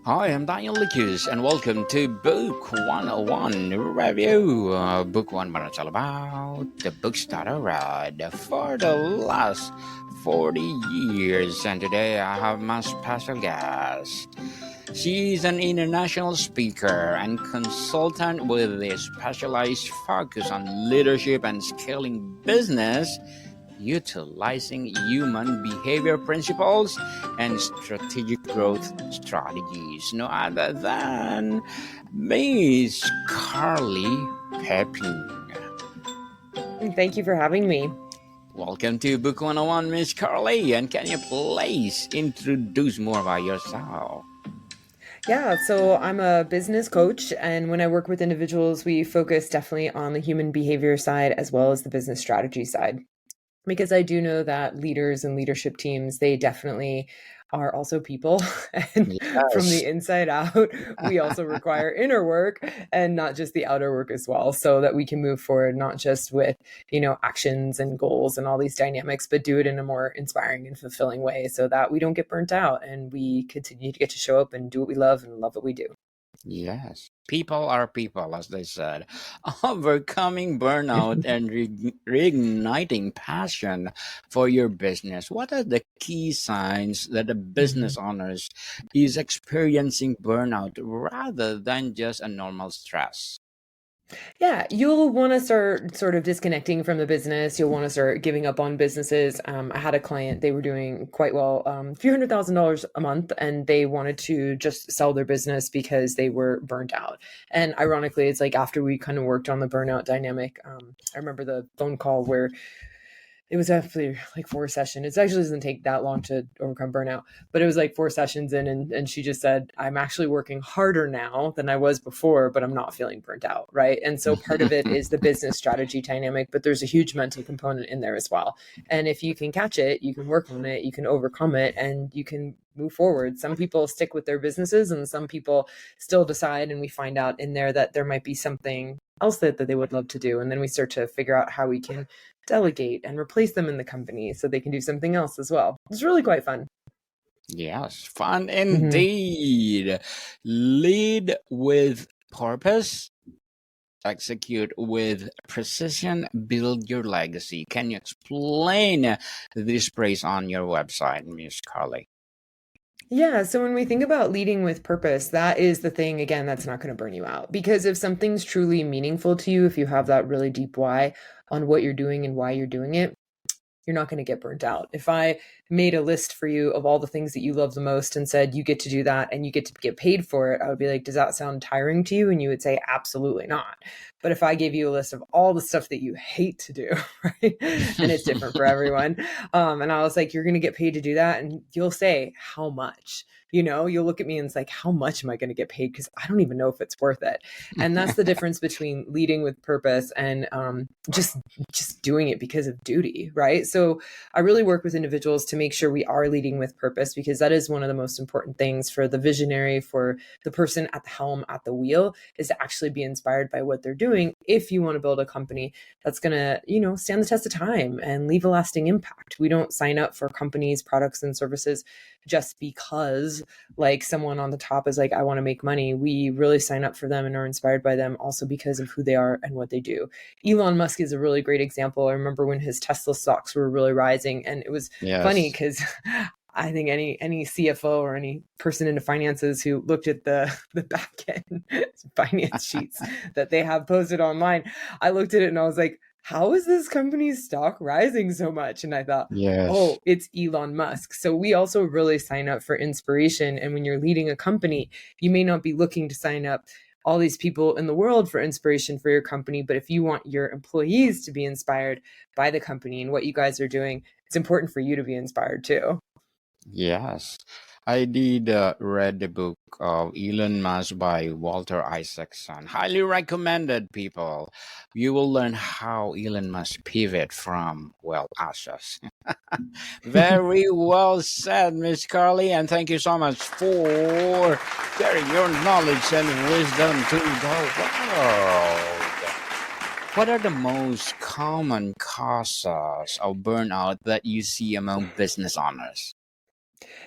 Hi, I'm Daniel Lucas, and welcome to Book 101 Review. Book 101 is all about the books that I read for the last 40 years. And today I have my special guest. She's an international speaker and consultant with a specialized focus on leadership and scaling business utilizing human behavior principles and strategic growth strategies. No other than Miss Carly Pepin. Thank you for having me. Welcome to Book 101, Miss Carly. And can you please introduce more about yourself? Yeah, so I'm a business coach, and when I work with individuals, we focus definitely on the human behavior side as well as the business strategy side. Because I do know that leaders and leadership teams, they definitely are also people. And from Yes. the inside out, we also require inner work and not just the outer work as well, so that we can move forward, not just with, actions and goals and all these dynamics, but do it in a more inspiring and fulfilling way so that we don't get burnt out and we continue to get to show up and do what we love and love what we do. Yes, people are people, as they said. Overcoming burnout and reigniting passion for your business. What are the key signs that a business Mhm. owners is experiencing burnout rather than just a normal stress? Yeah, you'll want to start sort of disconnecting from the business. You'll want to start giving up on businesses. I had a client, they were doing quite well, a few $100,000 a month, and they wanted to just sell their business because they were burnt out. And ironically, it's like after we kind of worked on the burnout dynamic, I remember the phone call where it was actually like 4 sessions. It actually doesn't take that long to overcome burnout, but it was like 4 sessions in, and she just said, I'm actually working harder now than I was before, but I'm not feeling burnt out. Right. And so part of it is the business strategy dynamic, but there's a huge mental component in there as well. And if you can catch it, you can work on it, you can overcome it, and you can move forward. Some people stick with their businesses and some people still decide, and we find out in there that there might be something else that they would love to do. And then we start to figure out how we can delegate and replace them in the company so they can do something else as well. It's really quite fun. Yes, fun Mhm. indeed. Lead with purpose, execute with precision, build your legacy. Can you explain this phrase on your website, Miss Carly? Yeah, so when we think about leading with purpose, that is the thing, again, that's not going to burn you out. Because if something's truly meaningful to you, if you have that really deep why on what you're doing and why you're doing it, you're not going to get burnt out. If I made a list for you of all the things that you love the most and said you get to do that and you get to get paid for it, I would be like, does that sound tiring to you? And you would say, absolutely not. But if I gave you a list of all the stuff that you hate to do, right? And it's different for everyone. And I was like, you're going to get paid to do that. And you'll say, how much? You'll look at me and it's like, how much am I going to get paid? Because I don't even know if it's worth it. And that's the difference between leading with purpose and just doing it because of duty, right? So I really work with individuals to make sure we are leading with purpose, because that is one of the most important things for the visionary, for the person at the helm, at the wheel, is to actually be inspired by what they're doing if you want to build a company that's going to, stand the test of time and leave a lasting impact. We don't sign up for companies, products, and services just because like someone on the top is like, I want to make money. We really sign up for them and are inspired by them also because of who they are and what they do. Elon Musk is a really great example. I remember when his Tesla stocks were really rising, and it was funny Yes. because I think any CFO or any person into finances who looked at the back end finance sheets that they have posted online, I looked at it and I was like, how is this company's stock rising so much? And I thought, Yes. oh, it's Elon Musk. So we also really sign up for inspiration. And when you're leading a company, you may not be looking to sign up all these people in the world for inspiration for your company. But if you want your employees to be inspired by the company and what you guys are doing, it's important for you to be inspired too. Yes. I did read the book of Elon Musk by Walter Isaacson. Highly recommended, people. You will learn how Elon Musk pivot from, well, ashes. Very well said, Miss Carly, and thank you so much for sharing your knowledge and wisdom to the world. What are the most common causes of burnout that you see among business owners?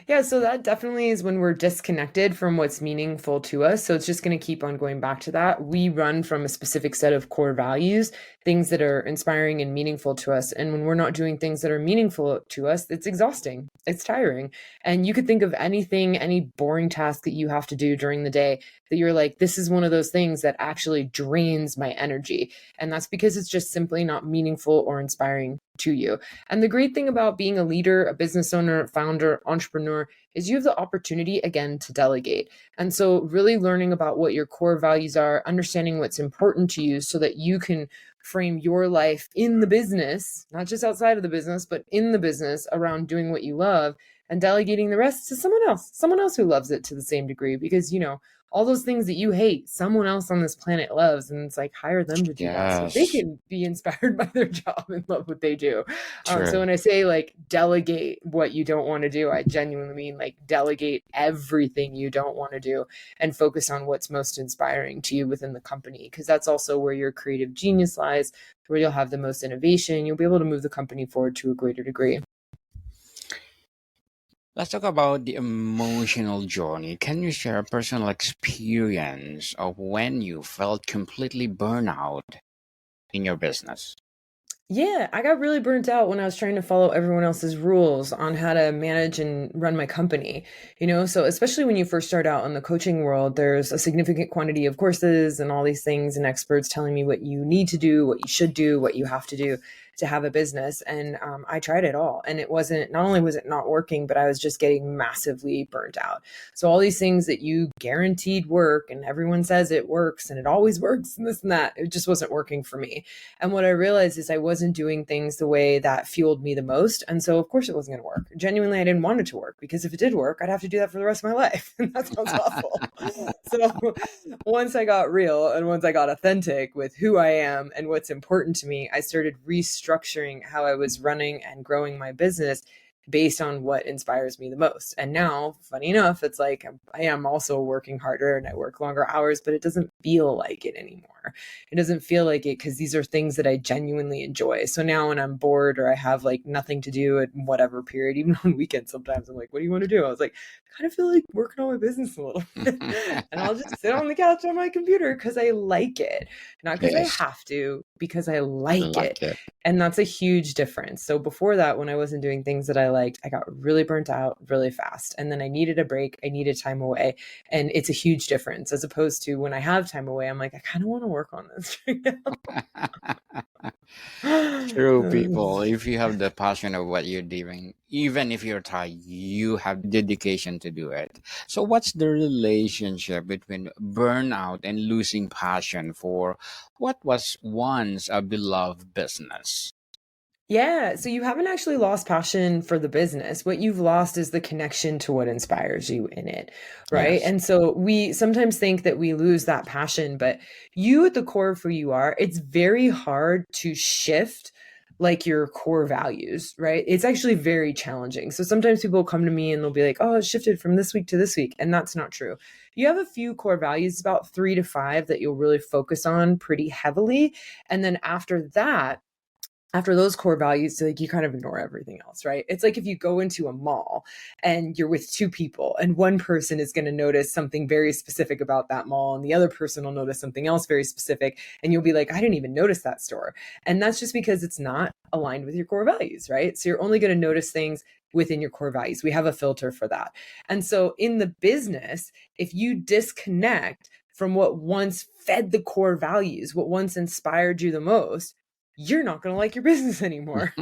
Yeah, so that definitely is when we're disconnected from what's meaningful to us. So it's just going to keep on going back to that. We run from a specific set of core values, things that are inspiring and meaningful to us. And when we're not doing things that are meaningful to us, it's exhausting, it's tiring. And you could think of anything, any boring task that you have to do during the day that you're like, this is one of those things that actually drains my energy. And that's because it's just simply not meaningful or inspiring to you. And the great thing about being a leader, a business owner, founder, entrepreneur is you have the opportunity again to delegate. And so, really learning about what your core values are, understanding what's important to you so that you can frame your life in the business, not just outside of the business, but in the business around doing what you love and delegating the rest to someone else who loves it to the same degree. Because, all those things that you hate, someone else on this planet loves. And it's like, hire them to do that so they Yes, can be inspired by their job and love what they do. So true. when I say like delegate what you don't want to do, I genuinely mean like delegate everything you don't want to do and focus on what's most inspiring to you within the company. Because that's also where your creative genius lies, where you'll have the most innovation. You'll be able to move the company forward to a greater degree. Let's talk about the emotional journey. Can you share a personal experience of when you felt completely burnout in your business? Yeah, I got really burnt out when I was trying to follow everyone else's rules on how to manage and run my company. So especially when you first start out in the coaching world, there's a significant quantity of courses and all these things and experts telling me what you need to do, what you should do, what you have to do to have a business. And I tried it all. And it wasn't, not only was it not working, but I was just getting massively burnt out. So all these things that you guaranteed work and everyone says it works and it always works and this and that, it just wasn't working for me. And what I realized is I wasn't doing things the way that fueled me the most. And so, of course, it wasn't going to work. Genuinely, I didn't want it to work because if it did work, I'd have to do that for the rest of my life. And that sounds awful. So, once I got real and once I got authentic with who I am and what's important to me, I started restructuring how I was running and growing my business based on what inspires me the most. And now, funny enough, it's like I am also working harder and I work longer hours, but it doesn't feel like it anymore. It doesn't feel like it because these are things that I genuinely enjoy. So now when I'm bored or I have like nothing to do at whatever period, even on weekends, sometimes I'm like, what do you want to do? I was like, I kind of feel like working on my business a little bit. And I'll just sit on the couch on my computer because I like it, not because I Yes, have to, because I I like it. like it. And that's a huge difference. So before that, when I wasn't doing things that I liked, I got really burnt out really fast. And then I needed a break. I needed time away. And it's a huge difference as opposed to when I have time away, I'm like, I kind of want to work on this right True, now. people. If you have the passion of what you're doing, even if you're tired, you have dedication to do it. So, what's the relationship between burnout and losing passion for what was once a beloved business? Yeah, so you haven't actually lost passion for the business. What you've lost is the connection to what inspires you in it, right? Yes. And so we sometimes think that we lose that passion, but you at the core of who you are, it's very hard to shift like your core values, right? It's actually very challenging. So sometimes people come to me and they'll be like, "Oh, it shifted from this week to this week." And that's not true. You have a few core values, about 3 to 5 that you'll really focus on pretty heavily, and then after those core values, like you kind of ignore everything else, right? It's like if you go into a mall and you're with two people and one person is going to notice something very specific about that mall and the other person will notice something else very specific and you'll be like, I didn't even notice that store. And that's just because it's not aligned with your core values, right? So you're only going to notice things within your core values. We have a filter for that. And so in the business, if you disconnect from what once fed the core values, what once inspired you the most, you're not going to like your business anymore.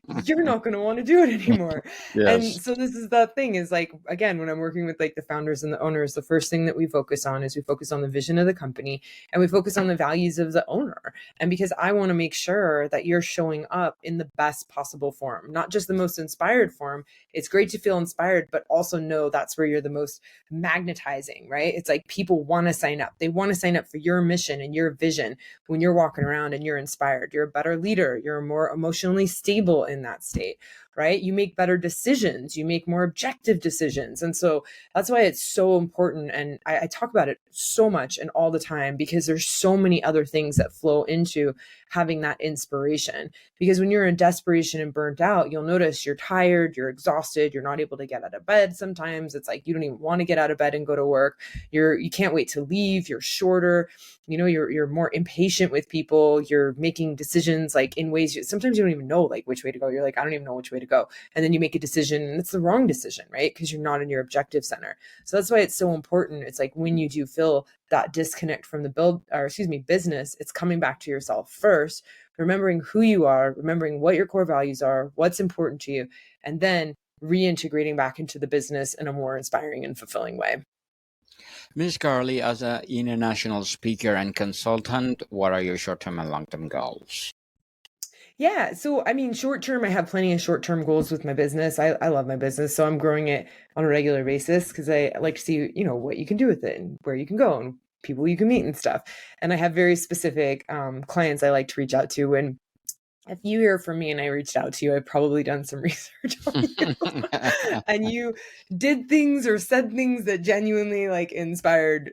You're not going to want to do it anymore. And Yes. so this is the thing is like, again, when I'm working with like the founders and the owners, the first thing that we focus on is we focus on the vision of the company and we focus on the values of the owner. And because I want to make sure that you're showing up in the best possible form, not just the most inspired form. It's great to feel inspired, but also know that's where you're the most magnetizing, right? It's like people want to sign up. They want to sign up for your mission and your vision when you're walking around and you're inspired. You're a better leader. You're more emotionally stable in that state, right? You make better decisions. You make more objective decisions. And so that's why it's so important. And I talk about it so much and all the time, because there's so many other things that flow into having that inspiration. Because when you're in desperation and burnt out, you'll notice you're tired, you're exhausted, you're not able to get out of bed. Sometimes it's like you don't even want to get out of bed and go to work. You can't wait to leave. You're shorter. You're more impatient with people. You're making decisions like in ways sometimes you don't even know like which way to go. You're like, I don't even know which way to go. And then you make a decision and it's the wrong decision, right? Because you're not in your objective center. So that's why it's so important. It's like when you do feel that disconnect from the business, it's coming back to yourself first, remembering who you are, remembering what your core values are, what's important to you, and then reintegrating back into the business in a more inspiring and fulfilling way. Miss Carly, as an international speaker and consultant, what are your short-term and long-term goals? Yeah. So, I mean, short term, I have plenty of short term goals with my business. I love my business. So I'm growing it on a regular basis because I like to see, what you can do with it and where you can go and people you can meet and stuff. And I have very specific clients I like to reach out to. And if you hear from me and I reached out to you, I've probably done some research on you and you did things or said things that genuinely like inspired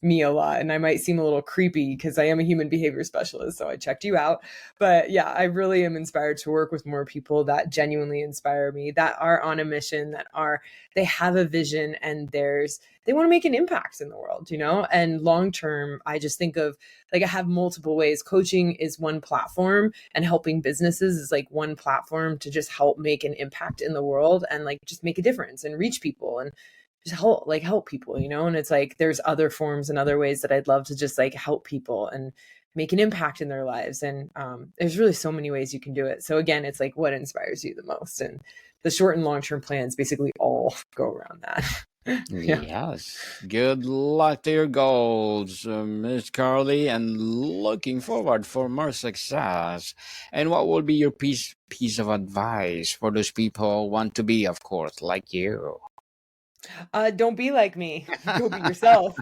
me a lot. And I might seem a little creepy because I am a human behavior specialist. So I checked you out. But yeah, I really am inspired to work with more people that genuinely inspire me, that are on a mission, they have a vision and they want to make an impact in the world, and long term, I just think of like, I have multiple ways. Coaching is one platform and helping businesses is like one platform to just help make an impact in the world and like just make a difference and reach people and just help people, and it's like there's other forms and other ways that I'd love to just like help people and make an impact in their lives. And there's really so many ways you can do it. So again, it's like what inspires you the most, and the short and long-term plans basically all go around that. Yeah. Yes. Good luck to your goals, Miss Carly, and looking forward for more success. And what will be your piece of advice for those people who want to be, of course, like you? Don't be like me. Go be yourself.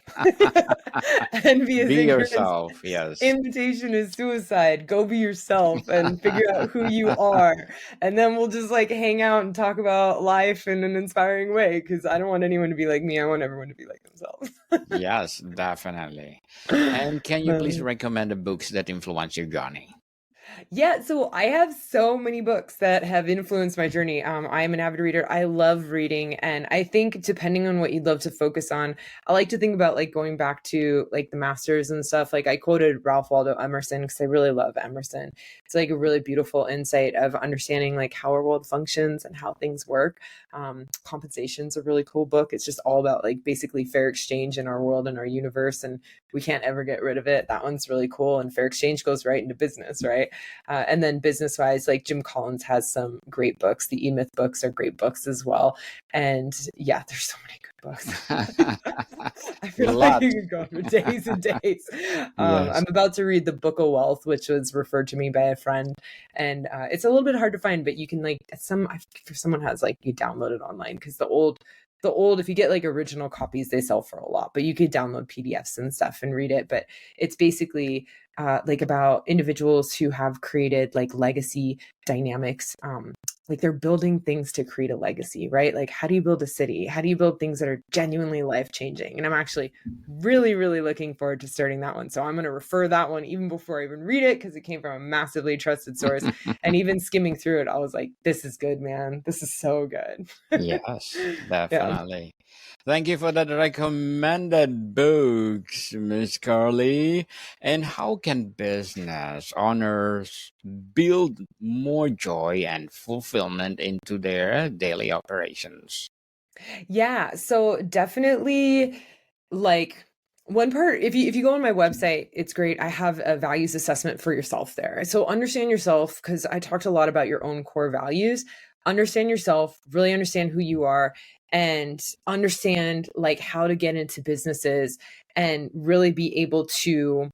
Envy is Be ignorance. yourself. Yes. Invitation is suicide. Go be yourself and figure out who you are. And then we'll just like hang out and talk about life in an inspiring way, because I don't want anyone to be like me. I want everyone to be like themselves. Yes, definitely. And can you please Um, recommend the books that influence your journey? Yeah, so I have so many books that have influenced my journey. I am an avid reader. I love reading, and I think depending on what you'd love to focus on, I like to think about like going back to like the masters and stuff. Like I quoted Ralph Waldo Emerson because I really love Emerson. It's like a really beautiful insight of understanding like how our world functions and how things work. Compensation's a really cool book. It's just all about like basically fair exchange in our world and our universe, and we can't ever get rid of it. That one's really cool, and fair exchange goes right into business, right? And then business wise, like Jim Collins has some great books. The E-Myth books are great books as well. And yeah, there's so many good books. I feel like Lot. you could go for days and days. Yes. I'm about to read The Book of Wealth, which was referred to me by a friend. And it's a little bit hard to find, but you can like if someone has like you download it online, because the old if you get like original copies they sell for a lot, but you could download PDFs and stuff and read it. But it's basically like about individuals who have created like legacy dynamics. Like they're building things to create a legacy, right? Like how do you build a city? How do you build things that are genuinely life changing? And I'm actually really, really looking forward to starting that one. So I'm going to refer that one even before I even read it, because it came from a massively trusted source. And even skimming through it, I was like, this is good, man. This is so good. Yes, Yeah. definitely. Thank you for that recommended books, Miss Carly. And how can business owners build more joy and fulfillment into their daily operations? Yeah, so definitely like one part, if you go on my website, it's great. I have a values assessment for yourself there. So understand yourself, because I talked a lot about your own core values. Understand yourself, really understand who you are, and understand like how to get into businesses and really be able to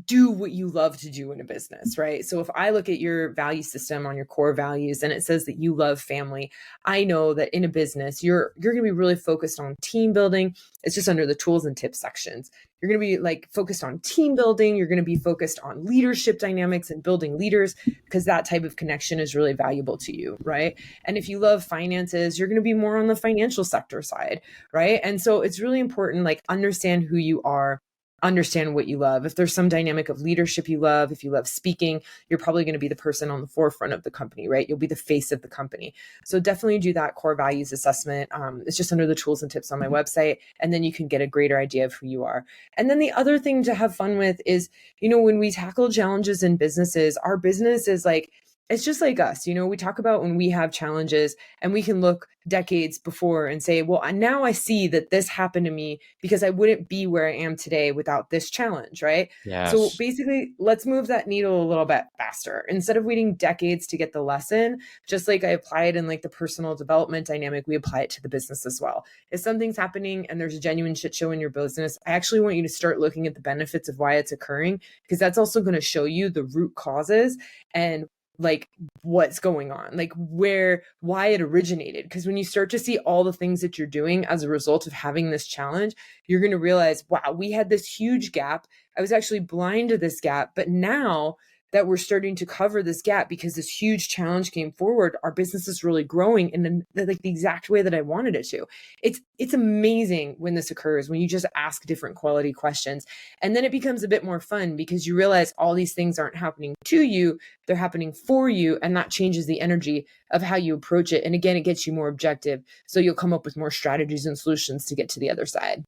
do what you love to do in a business, right? So if I look at your value system on your core values and it says that you love family, I know that in a business, you're going to be really focused on team building. It's just under the tools and tips sections. You're going to be like focused on team building. You're going to be focused on leadership dynamics and building leaders, because that type of connection is really valuable to you, right? And if you love finances, you're going to be more on the financial sector side, right? And so it's really important, like, understand who you are, understand what you love. If there's some dynamic of leadership you love, if you love speaking, you're probably going to be the person on the forefront of the company, right? You'll be the face of the company. So definitely do that core values assessment. It's just under the tools and tips on my website. And then you can get a greater idea of who you are. And then the other thing to have fun with is, when we tackle challenges in businesses, our business is like, it's just like us. We talk about when we have challenges and we can look decades before and say, well, now I see that this happened to me because I wouldn't be where I am today without this challenge, right? So Yes. basically, let's move that needle a little bit faster. Instead of waiting decades to get the lesson, just like I apply it in like the personal development dynamic, we apply it to the business as well. If something's happening and there's a genuine shit show in your business, I actually want you to start looking at the benefits of why it's occurring, because that's also going to show you the root causes and like what's going on, like why it originated. Because when you start to see all the things that you're doing as a result of having this challenge, you're going to realize, wow, we had this huge gap. I was actually blind to this gap, but now that we're starting to cover this gap because this huge challenge came forward, our business is really growing in like the exact way that I wanted it to. It's amazing when this occurs, when you just ask different quality questions. And then it becomes a bit more fun because you realize all these things aren't happening to you, they're happening for you. And that changes the energy of how you approach it. And again, it gets you more objective. So you'll come up with more strategies and solutions to get to the other side.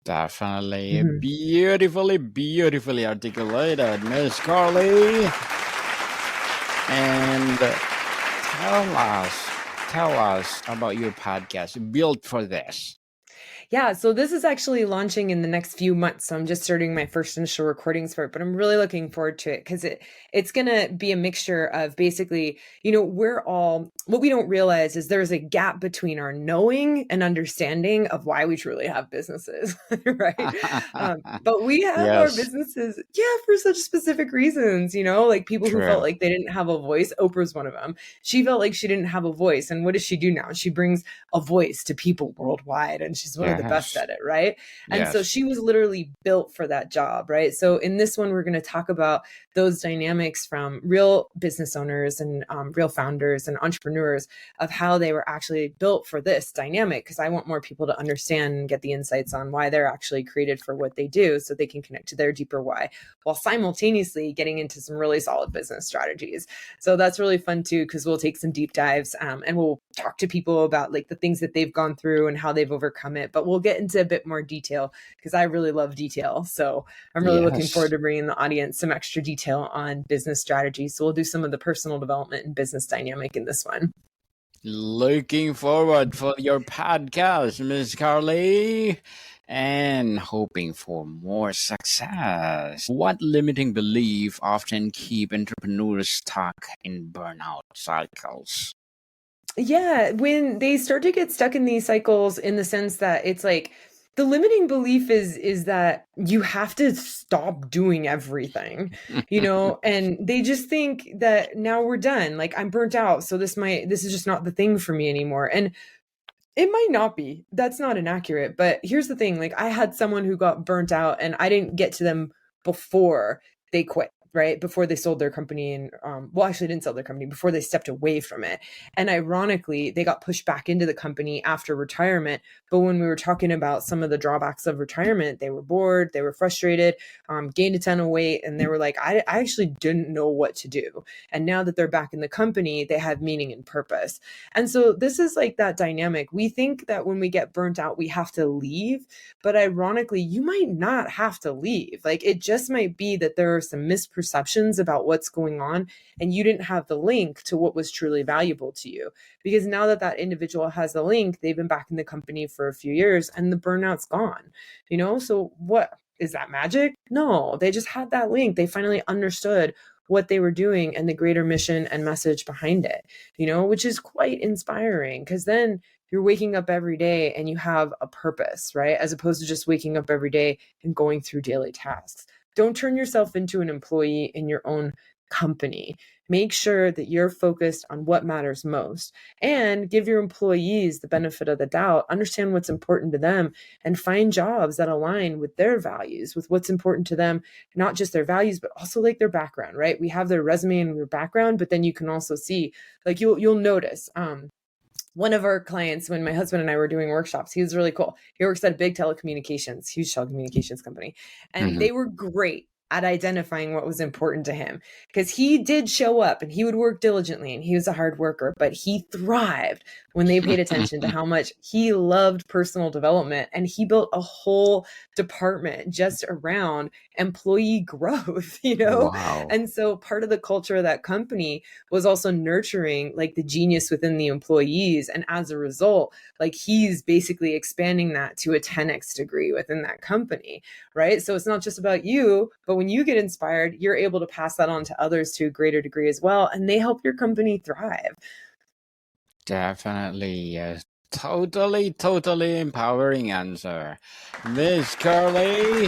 Definitely beautifully, beautifully articulated, Miss Carly. And tell us about your podcast, Built for This. Yeah, so this is actually launching in the next few months. So I'm just starting my first initial recordings for it, but I'm really looking forward to it because it's going to be a mixture of basically, what we don't realize is there's a gap between our knowing and understanding of why we truly have businesses, right? But we have our Yes, businesses, for such specific reasons, like people who felt true. like they didn't have a voice. Oprah's one of them. She felt like she didn't have a voice. And what does she do now? She brings a voice to people worldwide, and she's one of the best Yes, at it, right? And so yes. she was literally built for that job, right? So in this one, we're going to talk about those dynamics from real business owners and real founders and entrepreneurs of how they were actually built for this dynamic, because I want more people to understand and get the insights on why they're actually created for what they do so they can connect to their deeper why, while simultaneously getting into some really solid business strategies. So that's really fun too, because we'll take some deep dives and we'll talk to people about like the things that they've gone through and how they've overcome it. But we'll get into a bit more detail because I really love detail. So I'm really looking forward Yes. to bringing the audience some extra detail on business strategy. So we'll do some of the personal development and business dynamic in this one. Looking forward for your podcast, Miss Carly, and hoping for more success. What limiting belief often keep entrepreneurs stuck in burnout cycles? Yeah, when they start to get stuck in these cycles, in the sense that it's like the limiting belief is that you have to stop doing everything, and they just think that now we're done. Like, I'm burnt out, so this is just not the thing for me anymore. And it might not be. That's not inaccurate. But here's the thing. Like, I had someone who got burnt out and I didn't get to them before they quit, right? Before they sold their company and, actually didn't sell their company, before they stepped away from it. And ironically, they got pushed back into the company after retirement. But when we were talking about some of the drawbacks of retirement, they were bored, they were frustrated, gained a ton of weight. And they were like, I actually didn't know what to do. And now that they're back in the company, they have meaning and purpose. And so this is like that dynamic. We think that when we get burnt out, we have to leave. But ironically, you might not have to leave. Like, it just might be that there are some misperceptions about what's going on, and you didn't have the link to what was truly valuable to you. Because now that that individual has the link, they've been back in the company for a few years and the burnout's gone. So what is that magic? No, they just had that link. They finally understood what they were doing and the greater mission and message behind it, which is quite inspiring, because then you're waking up every day and you have a purpose, right? As opposed to just waking up every day and going through daily tasks. don't turn yourself into an employee in your own company. Make sure that you're focused on what matters most, and give your employees the benefit of the doubt. Understand what's important to them and find jobs that align with their values, with what's important to them, not just their values, but also like their background, right? We have their resume and their background, but then you can also see, like you'll notice, one of our clients, when my husband and I were doing workshops, he was really cool. He works at a big huge telecommunications company. And Mhm. they were great at identifying what was important to him, because he did show up and he would work diligently and he was a hard worker, but he thrived when they paid attention to how much he loved personal development. And he built a whole department just around employee growth, Wow. And so part of the culture of that company was also nurturing like the genius within the employees. And as a result, like he's basically expanding that to a 10x degree within that company, right? So it's not just about you, but when you get inspired, you're able to pass that on to others to a greater degree as well. And they help your company thrive. Definitely, yes. Totally empowering answer. Miss Carly,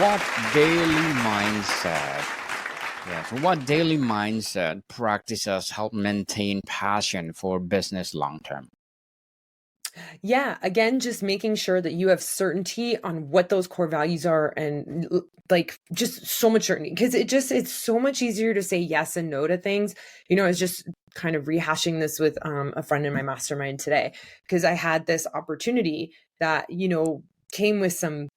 what daily mindset, yes, what daily mindset practices help maintain passion for business long term? Yeah, again, just making sure that you have certainty on what those core values are, and like just so much certainty, because it's so much easier to say yes and no to things. I was just kind of rehashing this with a friend in my mastermind today, because I had this opportunity that came with some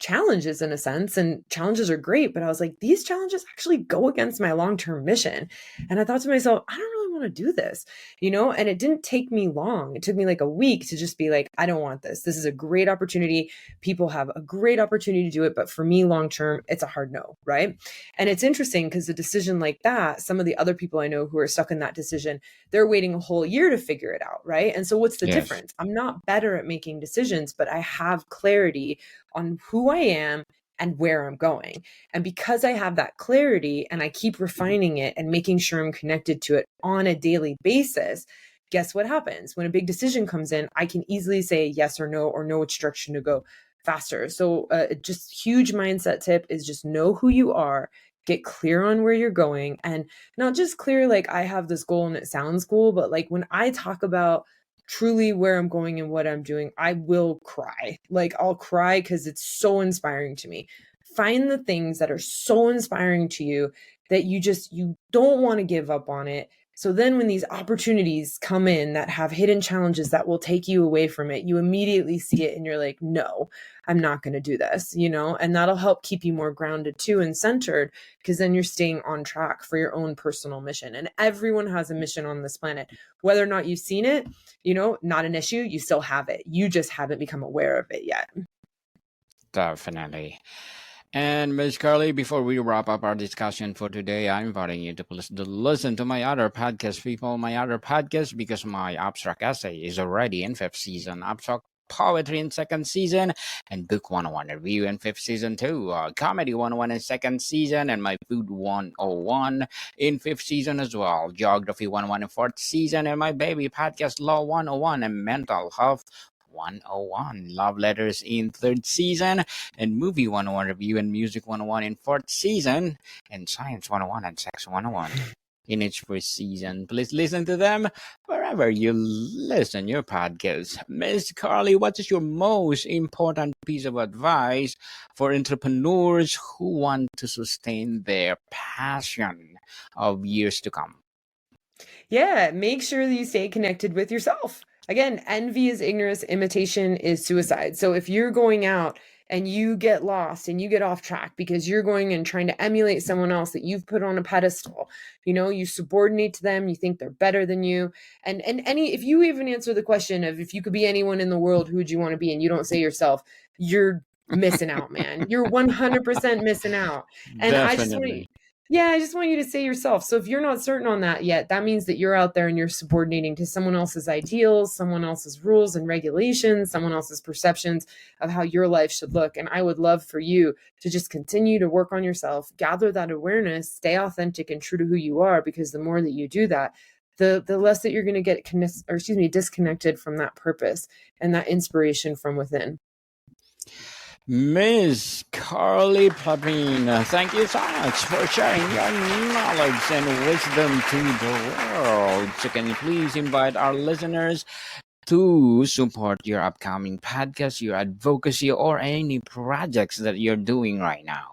challenges in a sense, and challenges are great, but I was like, these challenges actually go against my long-term mission. And I thought to myself, I don't really want to do this, and it didn't take me long. It took me like a week to just be like, I don't want this. This is a great opportunity. People have a great opportunity to do it, but for me long term, it's a hard no, right? And it's interesting because a decision like that, some of the other people I know who are stuck in that decision, they're waiting a whole year to figure it out, right? And so what's the Yes. difference? I'm not better at making decisions, but I have clarity on who I am and where I'm going. And because I have that clarity and I keep refining it and making sure I'm connected to it on a daily basis, guess what happens? When a big decision comes in, I can easily say yes or know which direction to go faster. So, just huge mindset tip is just know who you are, get clear on where you're going, and not just clear like I have this goal and it sounds cool, but like when I talk about truly where I'm going and what I'm doing, I will cry. Like I'll cry because it's so inspiring to me. Find the things that are so inspiring to you that you don't want to give up on it. So then when these opportunities come in that have hidden challenges that will take you away from it, you immediately see it and you're like, no, I'm not going to do this, and that'll help keep you more grounded too and centered, because then you're staying on track for your own personal mission. And everyone has a mission on this planet. Whether or not you've seen it, not an issue. You still have it. You just haven't become aware of it yet. Definitely. And Miss Carly, before we wrap up our discussion for today, I'm inviting you to listen to my other podcast, people, my other podcast, because my abstract essay is already in fifth season, abstract poetry in second season, and book 101 review in fifth season too, comedy 101 in second season, and my food 101 in fifth season as well, geography 101 in fourth season, and my baby podcast law 101 and mental health 101 love letters in third season, and movie 101 review and music 101 in fourth season, and science 101 and sex 101 in each first season. Please listen to them wherever you listen your podcast. Miss Carly, what is your most important piece of advice for entrepreneurs who want to sustain their passion of years to come? Yeah, make sure that you stay connected with yourself. Again, envy is ignorance, imitation is suicide. So if you're going out and you get lost and you get off track because you're going and trying to emulate someone else that you've put on a pedestal, you subordinate to them, you think they're better than you. And any if you even answer the question of if you could be anyone in the world, who would you want to be? And you don't say yourself, you're missing out, man. You're 100% missing out. And Definitely. I just want you to say yourself. So if you're not certain on that yet, that means that you're out there and you're subordinating to someone else's ideals, someone else's rules and regulations, someone else's perceptions of how your life should look. And I would love for you to just continue to work on yourself, gather that awareness, stay authentic and true to who you are, because the more that you do that, the less that you're going to get disconnected from that purpose and that inspiration from within. Miss Carly Pepin, thank you so much for sharing your knowledge and wisdom to the world. So, can you please invite our listeners to support your upcoming podcast, your advocacy, or any projects that you're doing right now?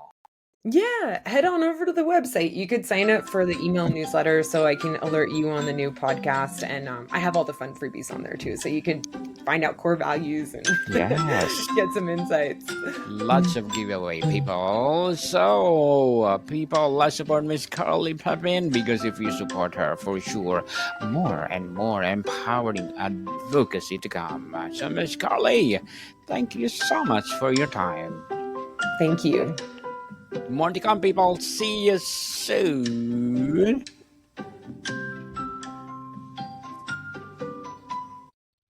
Yeah, head on over to the website. You could sign up for the email newsletter so I can alert you on the new podcast. And I have all the fun freebies on there too. So you can find out core values and Yes. get some insights. Lots of giveaway, people. So, people, let's support Miss Carly Pepin because if you support her, for sure, more and more empowering advocacy to come. So, Miss Carly, thank you so much for your time. Thank you. More to come, people. See you soon.